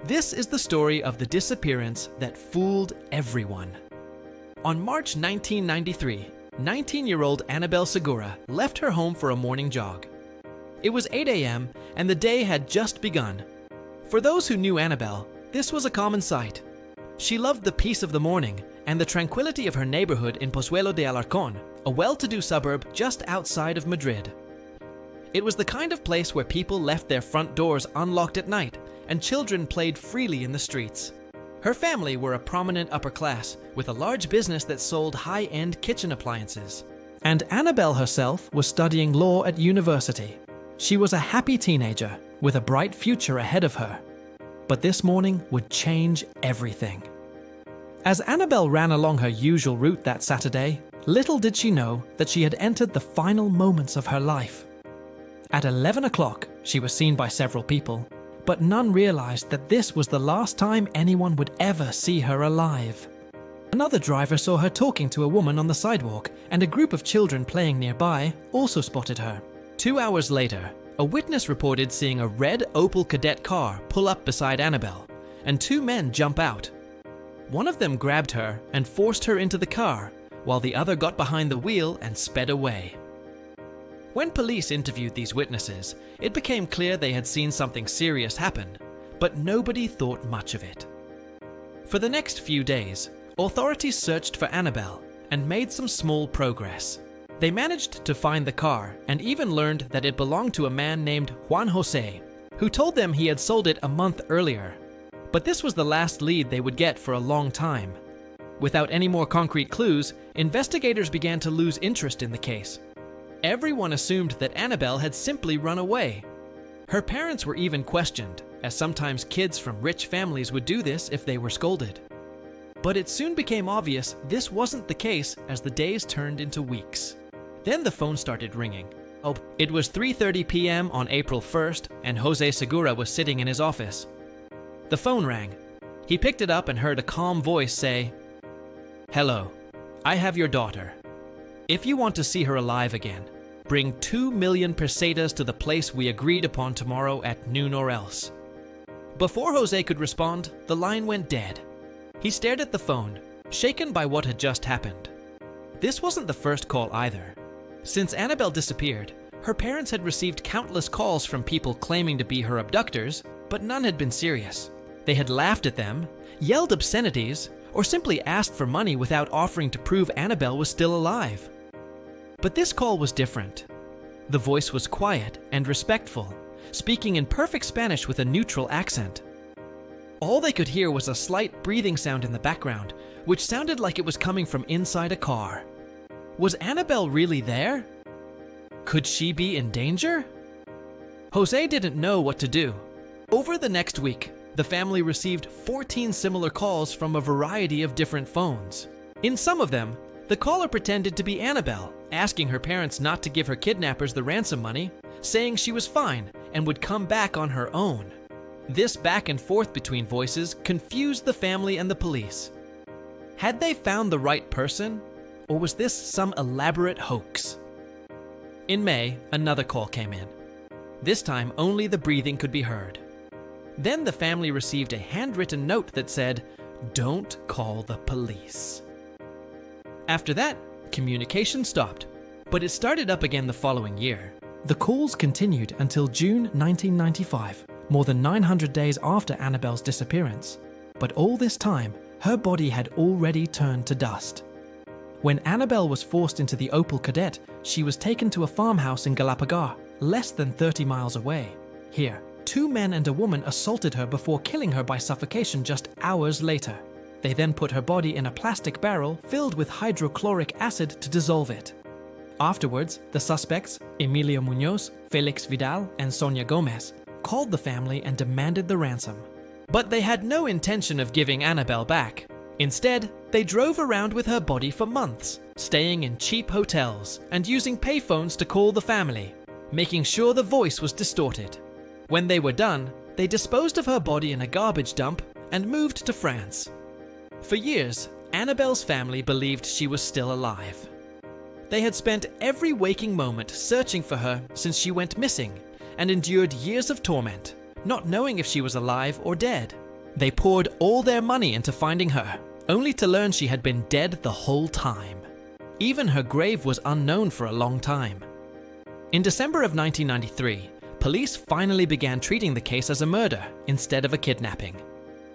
This is the story of the disappearance that fooled everyone. On March 1993, 19-year-old Anabel Segura left her home for a morning jog. It was 8 a.m. and the day had just begun. For those who knew Anabel, this was a common sight. She loved the peace of the morning and the tranquility of her neighborhood in Pozuelo de Alarcón, a well-to-do suburb just outside of Madrid. It was the kind of place where people left their front doors unlocked at night and children played freely in the streets. Her family were a prominent upper class with a large business that sold high-end kitchen appliances. And Anabel herself was studying law at university. She was a happy teenager with a bright future ahead of her. But this morning would change everything. As Anabel ran along her usual route that Saturday, little did she know that she had entered the final moments of her life. At 11 o'clock, she was seen by several people, but none realized that this was the last time anyone would ever see her alive. Another driver saw her talking to a woman on the sidewalk, and a group of children playing nearby also spotted her. 2 hours later, a witness reported seeing a red Opel Kadett car pull up beside Anabel, and two men jump out. One of them grabbed her and forced her into the car, while the other got behind the wheel and sped away. When police interviewed these witnesses, it became clear they had seen something serious happen, but nobody thought much of it. For the next few days, authorities searched for Anabel and made some small progress. They managed to find the car and even learned that it belonged to a man named Juan Jose, who told them he had sold it a month earlier. But this was the last lead they would get for a long time. Without any more concrete clues, investigators began to lose interest in the case. Everyone assumed that Anabel had simply run away. Her parents were even questioned, as sometimes kids from rich families would do this if they were scolded. But it soon became obvious this wasn't the case as the days turned into weeks. Then the phone started ringing. It was 3:30 p.m. on April 1st, and Jose Segura was sitting in his office. The phone rang. He picked it up and heard a calm voice say, "Hello, I have your daughter. If you want to see her alive again, bring 2 million pesetas to the place we agreed upon tomorrow at noon or else." Before Jose could respond, the line went dead. He stared at the phone, shaken by what had just happened. This wasn't the first call either. Since Anabel disappeared, her parents had received countless calls from people claiming to be her abductors, but none had been serious. They had laughed at them, yelled obscenities, or simply asked for money without offering to prove Anabel was still alive. But this call was different. The voice was quiet and respectful, speaking in perfect Spanish with a neutral accent. All they could hear was a slight breathing sound in the background, which sounded like it was coming from inside a car. Was Anabel really there? Could she be in danger? Jose didn't know what to do. Over the next week, the family received 14 similar calls from a variety of different phones. In some of them, the caller pretended to be Anabel, asking her parents not to give her kidnappers the ransom money, saying she was fine and would come back on her own. This back and forth between voices confused the family and the police. Had they found the right person, or was this some elaborate hoax? In May, another call came in. This time, only the breathing could be heard. Then the family received a handwritten note that said, "Don't call the police." After that, communication stopped, but it started up again the following year. The calls continued until June 1995, more than 900 days after Anabel's disappearance. But all this time, her body had already turned to dust. When Anabel was forced into the Opel Kadett, she was taken to a farmhouse in Galapagar, less than 30 miles away. Here, 2 men and a woman assaulted her before killing her by suffocation just hours later. They then put her body in a plastic barrel filled with hydrochloric acid to dissolve it. Afterwards, the suspects, Emilio Muñoz, Felix Vidal, and Sonia Gomez, called the family and demanded the ransom. But they had no intention of giving Anabel back. Instead, they drove around with her body for months, staying in cheap hotels and using payphones to call the family, making sure the voice was distorted. When they were done, they disposed of her body in a garbage dump and moved to France. For years, Anabel's family believed she was still alive. They had spent every waking moment searching for her since she went missing and endured years of torment, not knowing if she was alive or dead. They poured all their money into finding her, only to learn she had been dead the whole time. Even her grave was unknown for a long time. In December of 1993, police finally began treating the case as a murder instead of a kidnapping.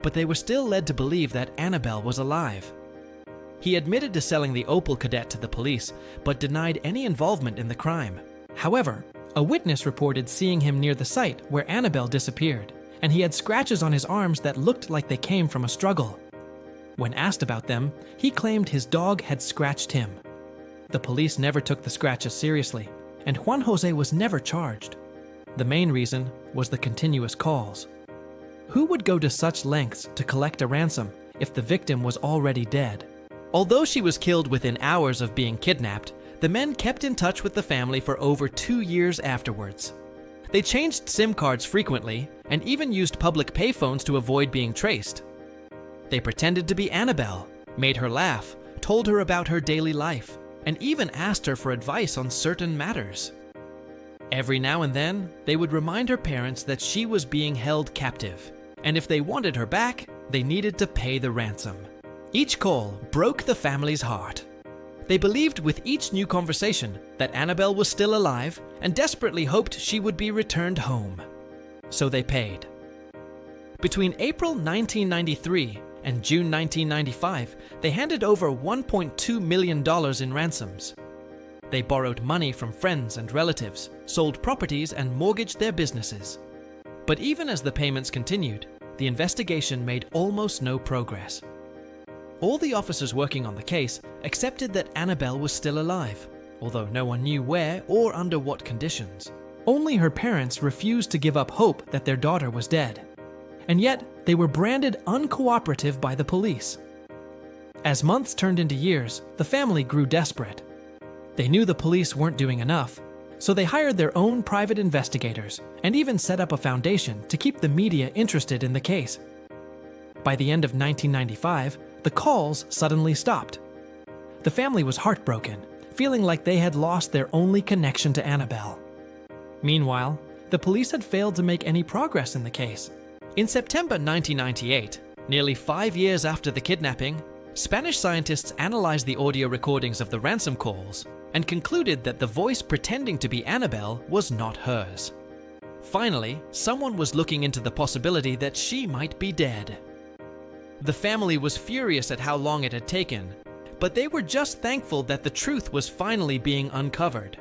But they were still led to believe that Anabel was alive. He admitted to selling the Opel Kadett to the police, but denied any involvement in the crime. However, a witness reported seeing him near the site where Anabel disappeared, and he had scratches on his arms that looked like they came from a struggle. When asked about them, he claimed his dog had scratched him. The police never took the scratches seriously, and Juan Jose was never charged. The main reason was the continuous calls. Who would go to such lengths to collect a ransom if the victim was already dead? Although she was killed within hours of being kidnapped, the men kept in touch with the family for over 2 years afterwards. They changed SIM cards frequently and even used public payphones to avoid being traced. They pretended to be Anabel, made her laugh, told her about her daily life, and even asked her for advice on certain matters. Every now and then, they would remind her parents that she was being held captive, and if they wanted her back, they needed to pay the ransom. Each call broke the family's heart. They believed with each new conversation that Anabel was still alive and desperately hoped she would be returned home. So they paid. Between April 1993 and June 1995, they handed over $1.2 million in ransoms. They borrowed money from friends and relatives, sold properties, and mortgaged their businesses. But even as the payments continued, the investigation made almost no progress. All the officers working on the case accepted that Anabel was still alive, although no one knew where or under what conditions. Only her parents refused to give up hope that their daughter was dead. And yet, they were branded uncooperative by the police. As months turned into years, the family grew desperate. They knew the police weren't doing enough, so they hired their own private investigators and even set up a foundation to keep the media interested in the case. By the end of 1995, the calls suddenly stopped. The family was heartbroken, feeling like they had lost their only connection to Anabel. Meanwhile, the police had failed to make any progress in the case. In September 1998, nearly 5 years after the kidnapping, Spanish scientists analyzed the audio recordings of the ransom calls and concluded that the voice pretending to be Anabel was not hers. Finally, someone was looking into the possibility that she might be dead. The family was furious at how long it had taken, but they were just thankful that the truth was finally being uncovered.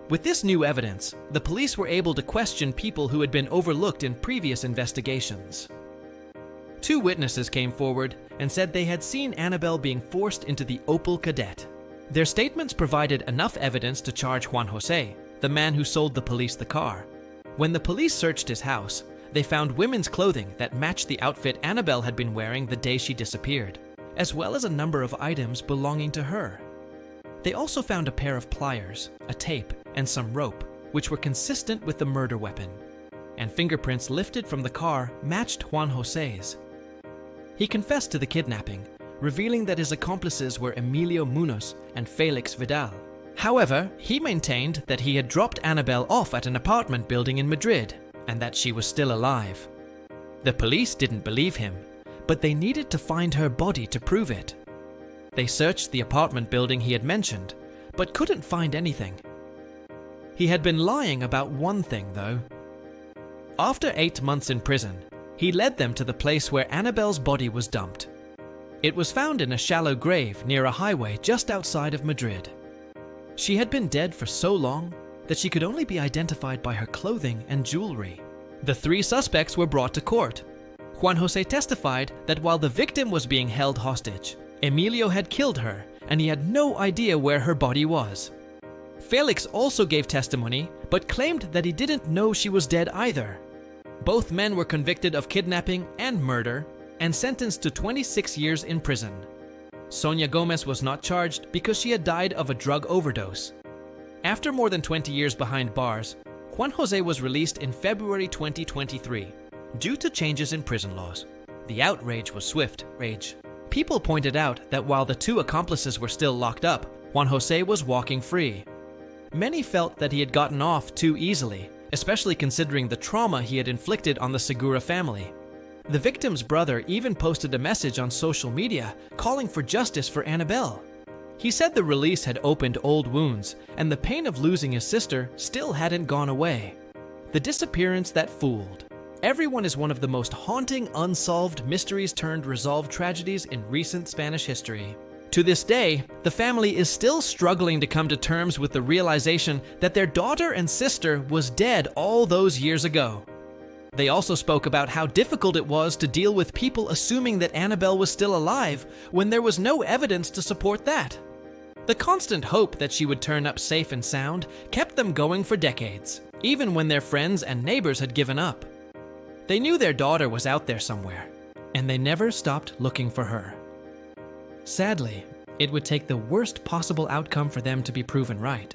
With this new evidence, the police were able to question people who had been overlooked in previous investigations. 2 witnesses came forward and said they had seen Anabel being forced into the Opel Kadett. Their statements provided enough evidence to charge Juan Jose, the man who sold the police the car. When the police searched his house, they found women's clothing that matched the outfit Anabel had been wearing the day she disappeared, as well as a number of items belonging to her. They also found a pair of pliers, a tape, and some rope, which were consistent with the murder weapon. And fingerprints lifted from the car matched Juan Jose's. He confessed to the kidnapping, revealing that his accomplices were Emilio Munoz and Felix Vidal. However, he maintained that he had dropped Anabel off at an apartment building in Madrid, and that she was still alive. The police didn't believe him, but they needed to find her body to prove it. They searched the apartment building he had mentioned, but couldn't find anything. He had been lying about one thing, though. After 8 months in prison, he led them to the place where Anabel's body was dumped. It was found in a shallow grave near a highway just outside of Madrid. She had been dead for so long that she could only be identified by her clothing and jewelry. The 3 suspects were brought to court. Juan Jose testified that while the victim was being held hostage, Emilio had killed her and he had no idea where her body was. Felix also gave testimony, but claimed that he didn't know she was dead either. Both men were convicted of kidnapping and murder and sentenced to 26 years in prison. Sonia Gomez was not charged because she had died of a drug overdose. After more than 20 years behind bars, Juan Jose was released in February 2023 due to changes in prison laws. The outrage was swift. People pointed out that while the 2 accomplices were still locked up, Juan Jose was walking free. Many felt that he had gotten off too easily, especially considering the trauma he had inflicted on the Segura family. The victim's brother even posted a message on social media calling for justice for Anabel. He said the release had opened old wounds, and the pain of losing his sister still hadn't gone away. The disappearance that fooled. Everyone is one of the most haunting, unsolved mysteries turned resolved tragedies in recent Spanish history. To this day, the family is still struggling to come to terms with the realization that their daughter and sister was dead all those years ago. They also spoke about how difficult it was to deal with people assuming that Anabel was still alive when there was no evidence to support that. The constant hope that she would turn up safe and sound kept them going for decades, even when their friends and neighbors had given up. They knew their daughter was out there somewhere, and they never stopped looking for her. Sadly, it would take the worst possible outcome for them to be proven right.